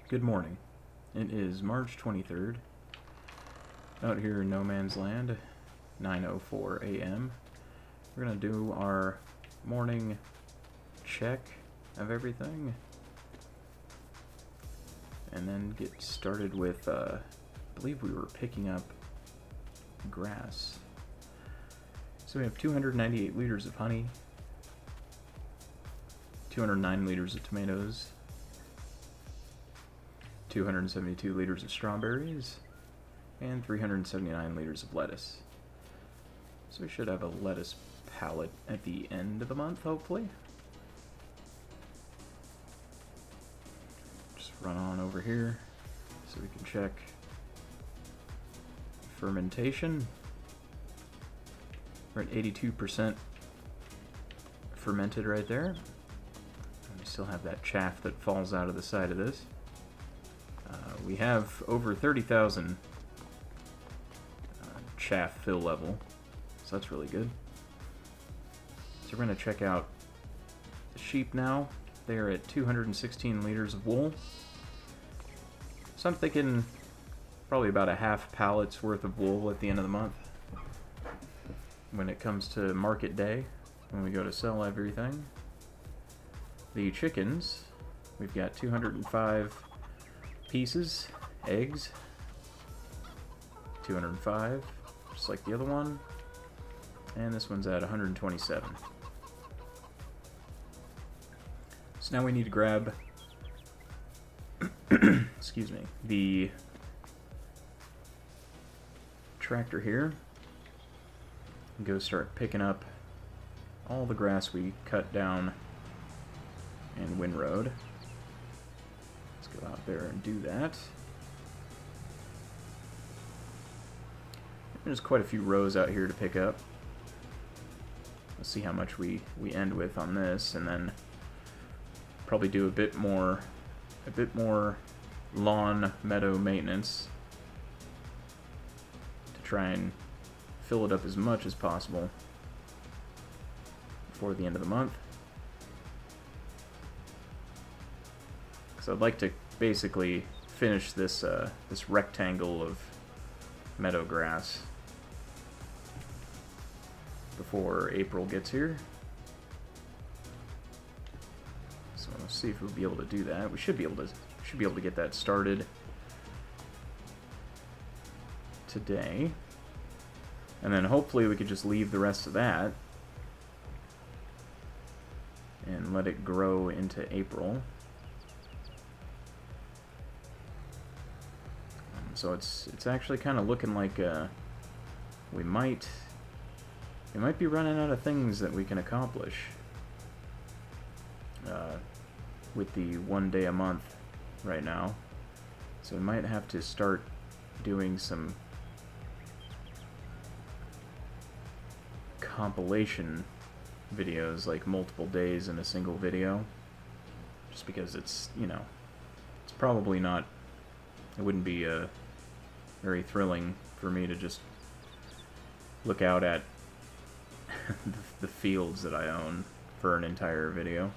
Good morning. It is March 23rd, out here in no man's land, 9:04 a.m. We're going to do our morning check of everything, and then get started with, I believe we were picking up grass. So we have 298 liters of honey, 209 liters of tomatoes, 272 liters of strawberries, and 379 liters of lettuce. So we should have a lettuce pallet at the end of the month, hopefully. Just run on over here so we can check fermentation. We're at 82% fermented right there. And we still have that chaff that falls out of the side of this. We have over 30,000 chaff fill level, so that's really good. So we're going to check out the sheep now. They're at 216 liters of wool. So I'm thinking probably about a half pallet's worth of wool at the end of the month when it comes to market day, when we go to sell everything. The chickens, we've got 205 pieces, eggs, 205, just like the other one, and this one's at 127. So now we need to grab, excuse me, the tractor here, and go start picking up all the grass we cut down in Windroad. Go out there and do that. There's quite a few rows out here to pick up. Let's see how much we end with on this, and then probably do a bit more lawn meadow maintenance to try and fill it up as much as possible before the end of the month. So I'd like to basically finish this this rectangle of meadow grass before April gets here. So let's see if we'll be able to do that. We should be able to get that started today, and then hopefully we could just leave the rest of that and let it grow into April. So it's actually kind of looking like we might be running out of things that we can accomplish with the 1 day a month right now. So we might have to start doing some compilation videos, like multiple days in a single video, just because it's probably not, it wouldn't be very thrilling for me to just look out at the fields that I own for an entire video.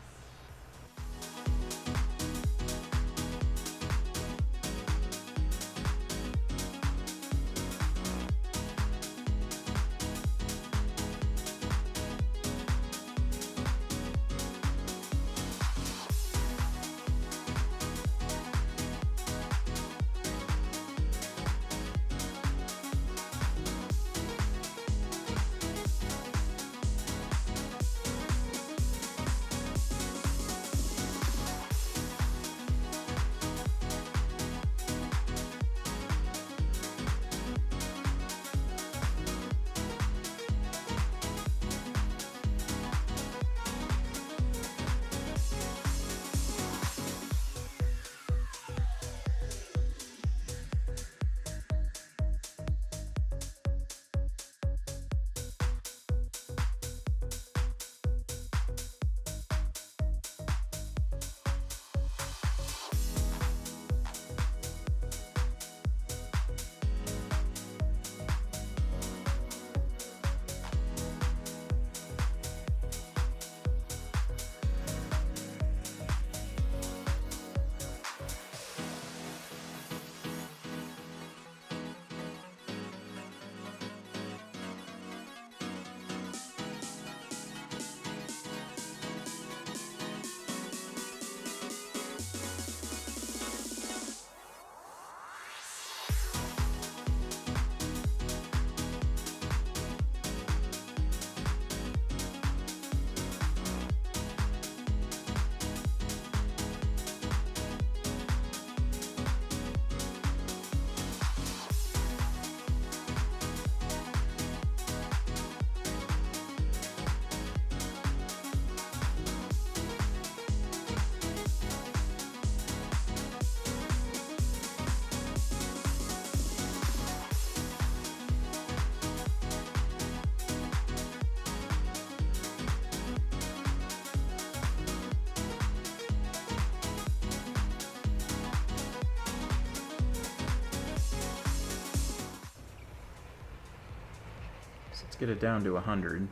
get it down to 100.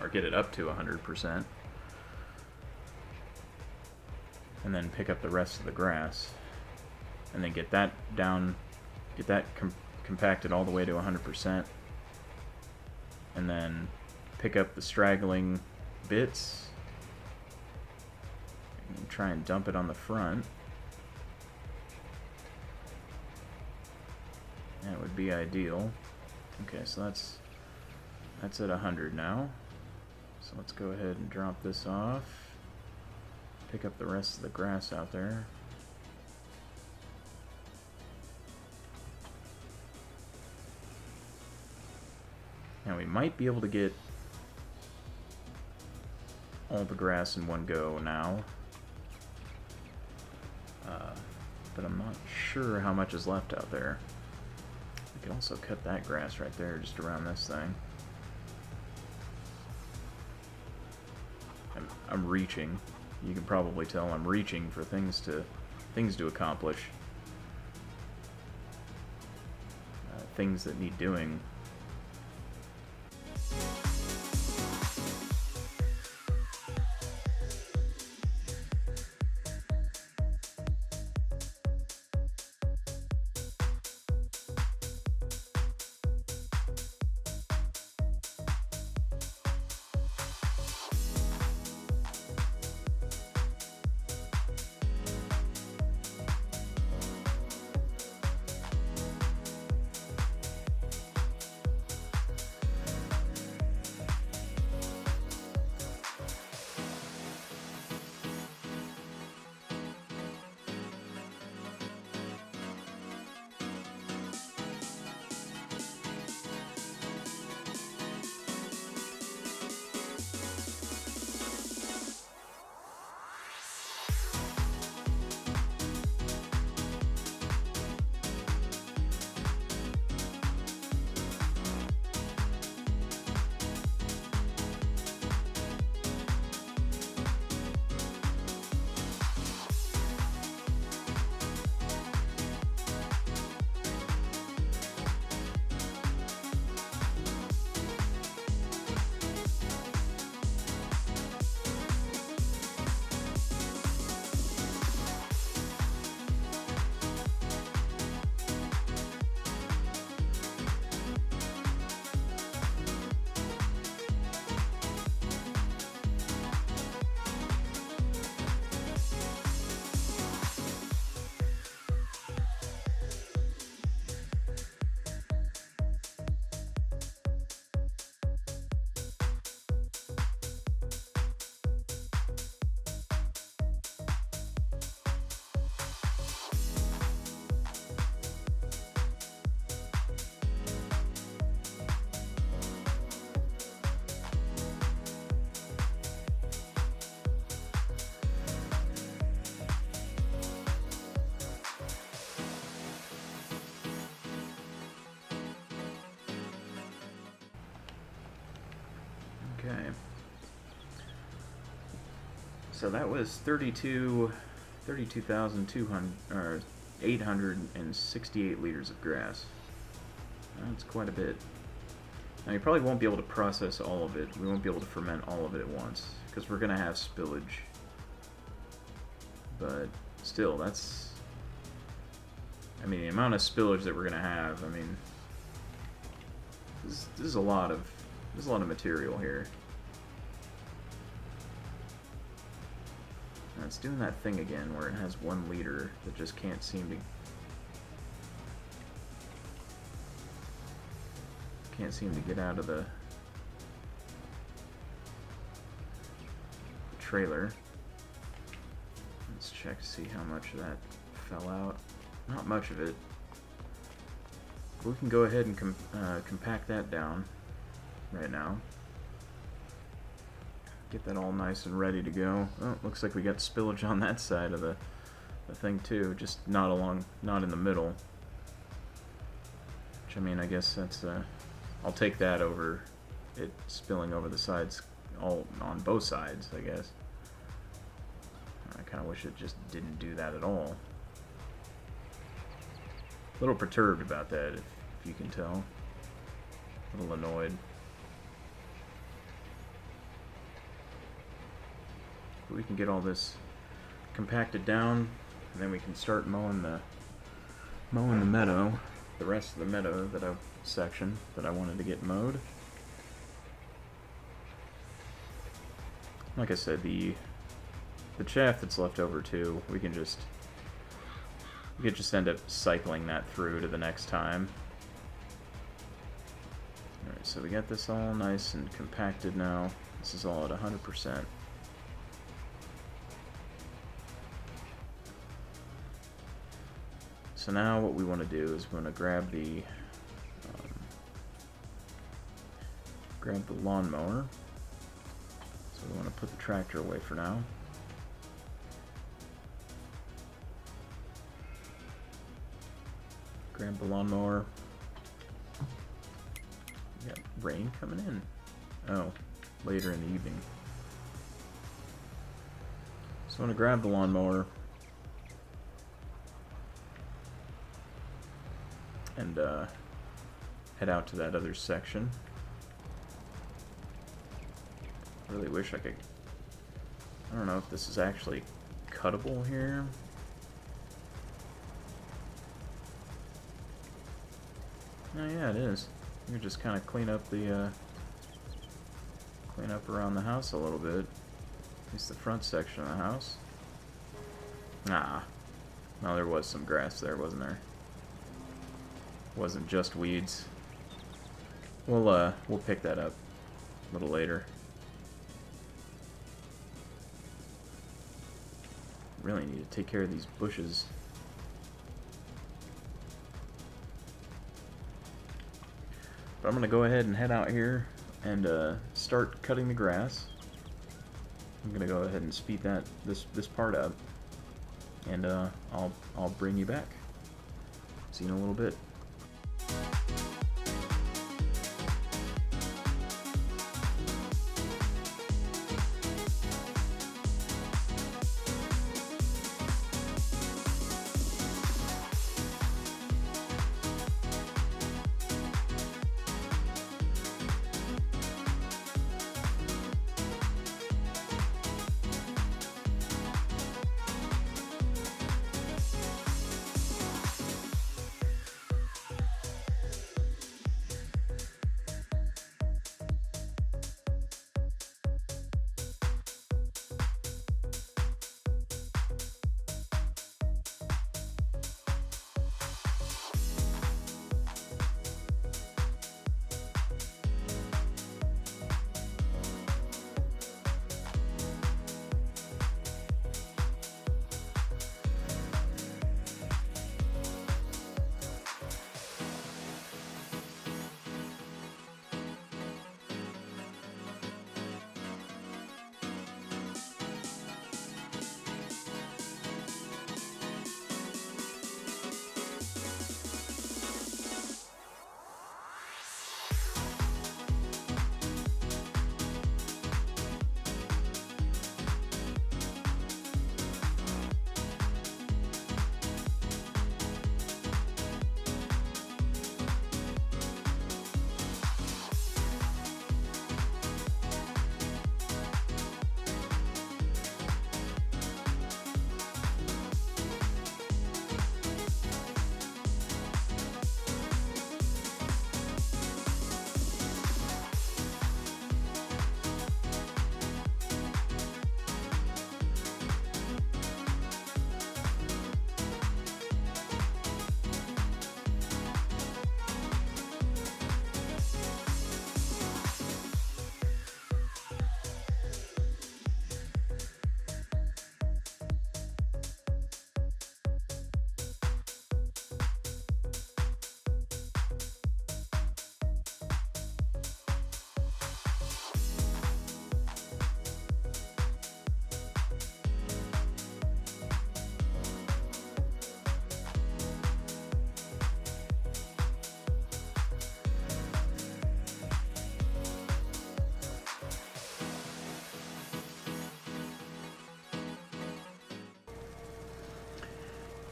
Or get it up to 100%. And then pick up the rest of the grass. And then get that down, get that compacted all the way to 100%. And then pick up the straggling bits. And try and dump it on the front. That would be ideal. Okay, so that's at 100 now. So let's go ahead and drop this off. Pick up the rest of the grass out there. Now we might be able to get all the grass in one go now. But I'm not sure how much is left out there. We can also cut that grass right there just around this thing. I'm reaching. You can probably tell I'm reaching for things to accomplish. Things that need doing. Okay. So that was 32,200 or 868 liters of grass. That's quite a bit. Now you probably won't be able to process all of it. We won't be able to ferment all of it at once because we're going to have spillage. But still, that's, I mean, the amount of spillage that we're going to have, I mean, this is a lot of material here. Now it's doing that thing again where it has 1 liter that just can't seem to get out of the trailer. Let's check to see how much of that fell out. Not much of it. We can go ahead and compact that down right now. Get that all nice and ready to go. Oh, looks like we got spillage on that side of the thing too, just not in the middle. Which, I mean, I guess that's I'll take that over it spilling over the sides, all on both sides, I guess. I kind of wish it just didn't do that at all. A little perturbed about that, if you can tell. A little annoyed. But we can get all this compacted down, and then we can start mowing the meadow, the rest of the meadow section that I wanted to get mowed. Like I said, the chaff that's left over too, we could just end up cycling that through to the next time. Alright, so we got this all nice and compacted now. This is all at 100%. So now what we want to do is we want to grab the lawnmower. So we want to put the tractor away for now. Grab the lawnmower. We got rain coming in. Oh, later in the evening. So I want to grab the lawnmower and head out to that other section. I really wish I could... I don't know if this is actually cuttable here. Oh yeah, it is. You can just kind of clean up around the house a little bit. At least the front section of the house. Nah. No, there was some grass there, wasn't there? Wasn't just weeds. We'll pick that up a little later. Really need to take care of these bushes. But I'm gonna go ahead and head out here and start cutting the grass. I'm gonna go ahead and speed this part up, and I'll bring you back. See you in a little bit.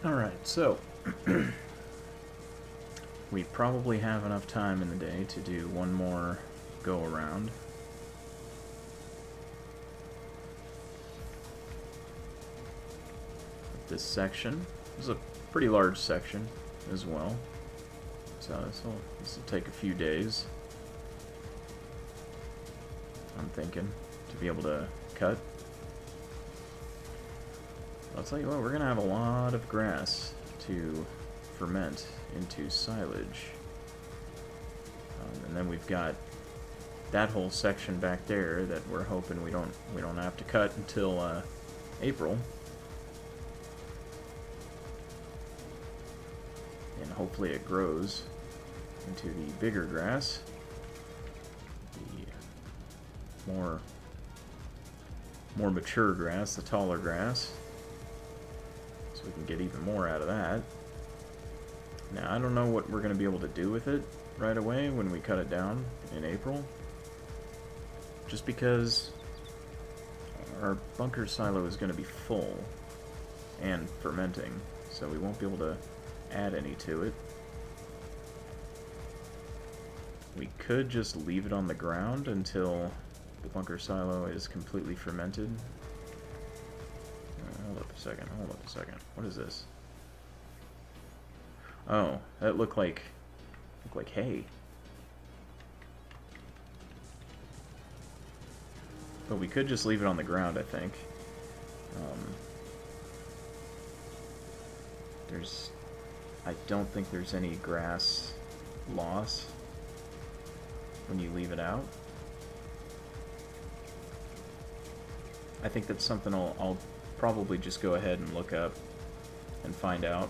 Alright, so we probably have enough time in the day to do one more go around. This section is a pretty large section as well, so this will take a few days, I'm thinking, to be able to cut. I'll tell you what, we're gonna have a lot of grass to ferment into silage, and then we've got that whole section back there that we're hoping we don't have to cut until April, and hopefully it grows into the bigger grass, the more mature grass, the taller grass, so we can get even more out of that. Now, I don't know what we're going to be able to do with it right away when we cut it down in April, just because our bunker silo is going to be full and fermenting, so we won't be able to add any to it. We could just leave it on the ground until the bunker silo is completely fermented. Hold up a second. What is this? Oh, that looked like hay. But we could just leave it on the ground, I think. I don't think there's any grass loss when you leave it out. I think that's something I'll probably just go ahead and look up and find out.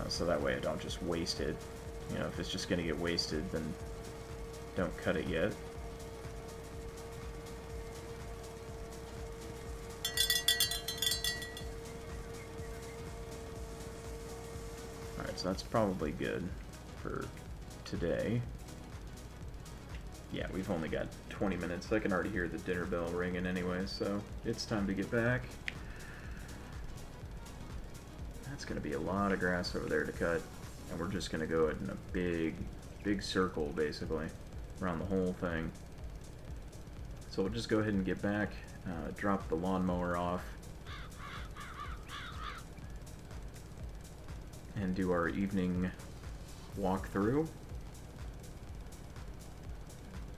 So that way I don't just waste it. You know, if it's just going to get wasted, then don't cut it yet. Alright, so that's probably good for today. Yeah, we've only got 20 minutes. I can already hear the dinner bell ringing anyway, so it's time to get back. That's going to be a lot of grass over there to cut, and we're just going to go in a big circle, basically, around the whole thing. So we'll just go ahead and get back, drop the lawnmower off, and do our evening walkthrough.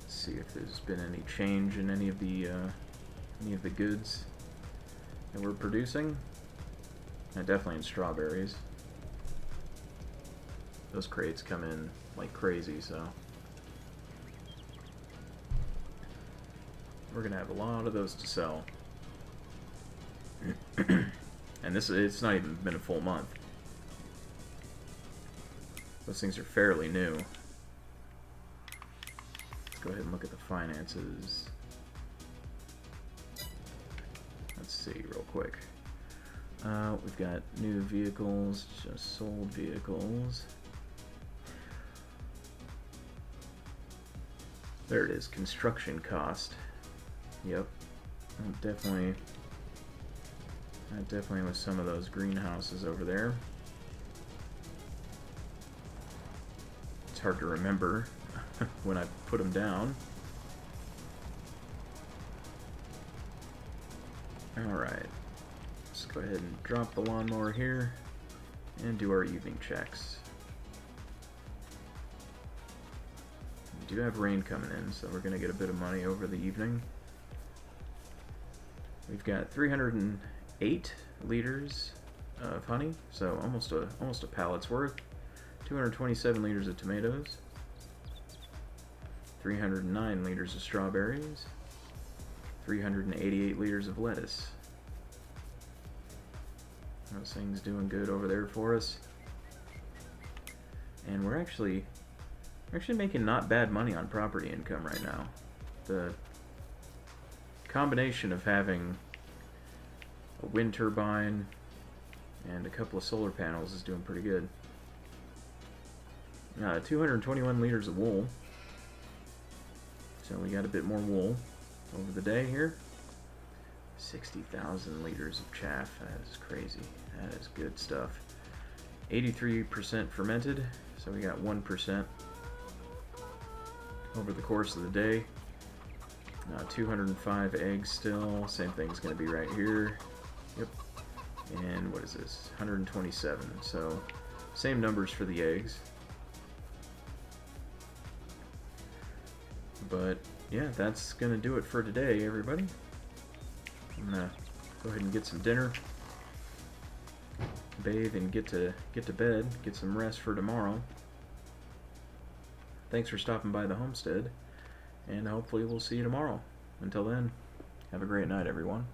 See if there's been any change in any of the goods that we're producing. Definitely in strawberries. Those crates come in like crazy, so we're gonna have a lot of those to sell. And it's not even been a full month. Those things are fairly new. Let's go ahead and look at the finances. Let's see real quick. We've got new vehicles, just sold vehicles. There it is, construction cost. Yep, that definitely was some of those greenhouses over there. It's hard to remember when I put them down. Alright. Let's go ahead and drop the lawnmower here and do our evening checks. We do have rain coming in, so we're going to get a bit of money over the evening. We've got 308 liters of honey, so almost a pallet's worth. 227 liters of tomatoes. 309 liters of strawberries. 388 liters of lettuce. Those things doing good over there for us. And we're actually making not bad money on property income right now. The combination of having a wind turbine and a couple of solar panels is doing pretty good. 221 liters of wool. So we got a bit more wool over the day here. 60,000 liters of chaff. That is crazy. That is good stuff. 83% fermented, so we got 1% over the course of the day. 205 eggs still. Same thing's going to be right here. Yep. And what is this? 127. So same numbers for the eggs. But yeah, that's going to do it for today, everybody. I'm going to go ahead and get some dinner, bathe, and get to bed, get some rest for tomorrow. Thanks for stopping by the homestead, and hopefully we'll see you tomorrow. Until then, have a great night, everyone.